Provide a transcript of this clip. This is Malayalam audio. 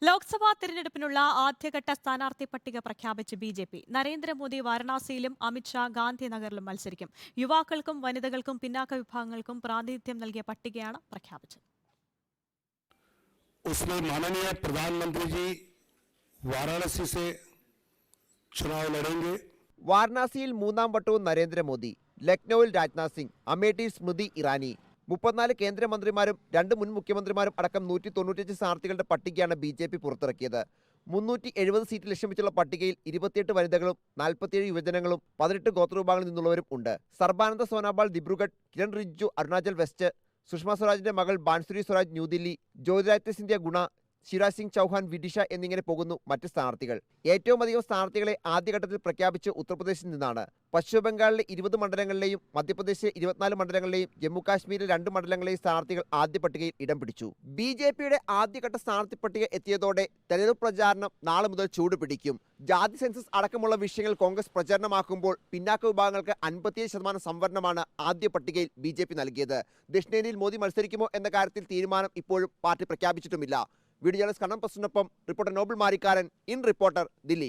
ലോക്സഭാ തെരഞ്ഞെടുപ്പിനുള്ള ആദ്യഘട്ട സ്ഥാനാർത്ഥി പട്ടിക പ്രഖ്യാപിച്ച് ബി.ജെ.പി. നരേന്ദ്രമോദി വാരണാസിയിലും അമിത്ഷാ ഗാന്ധിനഗറിലും മത്സരിക്കും. യുവാക്കൾക്കും വനിതകൾക്കും പിന്നാക്ക വിഭാഗങ്ങൾക്കും പ്രാതിനിധ്യം നൽകിയ പട്ടികയാണ് പ്രഖ്യാപിച്ചത്. उसमें माननीय प्रधानमंत्री जी वाराणसी से चुनाव लड़ेंगे. വാരണാസിയിൽ മൂന്നാം വട്ടവും നരേന്ദ്രമോദി, ലക്നൌവിൽ രാജ്നാഥ് സിംഗ്, അമേഠിയിൽ സ്മൃതി ഇറാനി. 34 കേന്ദ്രമന്ത്രിമാരും 2 മുൻ മുഖ്യമന്ത്രിമാരും അടക്കം 195 സ്ഥാനാർത്ഥികളുടെ പട്ടികയാണ് ബി.ജെ.പി. പുറത്തിറക്കിയത്. 370 സീറ്റ് ലക്ഷ്യം വെച്ചുള്ള പട്ടികയിൽ 28 വനിതകളും 47 യുവജനങ്ങളും 18 ഗോത്രവിഭാഗങ്ങളിൽ നിന്നുള്ളവരും ഉണ്ട്. സർബാനന്ദ സോനോവാൾ ദിബ്രുഗഡ്, കിരൺ റിജിജു അരുണാചൽ വെസ്റ്റ്, സുഷമ സ്വരാജിന്റെ മകൾ ബാൻസുരി സ്വരാജ് ന്യൂദില്ലി, ജ്യോതിരാദിത്യ സിന്ധ്യ ഗുണ, ശിവരാജ് സിംഗ് ചൗഹാൻ വിഡിഷ എന്നിങ്ങനെ പോകുന്നു മറ്റ് സ്ഥാനാർത്ഥികൾ. ഏറ്റവും അധികം സ്ഥാനാർത്ഥികളെ ആദ്യഘട്ടത്തിൽ പ്രഖ്യാപിച്ച് ഉത്തർപ്രദേശിൽ നിന്നാണ്. പശ്ചിമബംഗാളിലെ 20 മണ്ഡലങ്ങളിലെയും മധ്യപ്രദേശിലെ 24 മണ്ഡലങ്ങളിലെയും ജമ്മു കാശ്മീരിലെ 2 മണ്ഡലങ്ങളിലെയും സ്ഥാനാർത്ഥികൾ ആദ്യ പട്ടികയിൽ ഇടം പിടിച്ചു. ബി.ജെ.പിയുടെ ആദ്യഘട്ട സ്ഥാനാർത്ഥി പട്ടിക എത്തിയതോടെ തെരഞ്ഞെടുപ്പ് പ്രചാരണം നാളെ മുതൽ ചൂട് പിടിക്കും. ജാതി സെൻസസ് അടക്കമുള്ള വിഷയങ്ങൾ കോൺഗ്രസ് പ്രചാരണമാക്കുമ്പോൾ പിന്നാക്ക വിഭാഗങ്ങൾക്ക് 57% സംവരണമാണ് ആദ്യ പട്ടികയിൽ ബി.ജെ.പി. നൽകിയത്. ദക്ഷിണേന്ത്യയിൽ മോദി മത്സരിക്കുമോ എന്ന കാര്യത്തിൽ തീരുമാനം ഇപ്പോഴും പാർട്ടി പ്രഖ്യാപിച്ചിട്ടുമില്ല. വീഡിയോ ജേർണലിസ്റ്റ് കണ്ണം പ്രസിനൊപ്പം reporter Noble Marikkaran, in reporter, Delhi.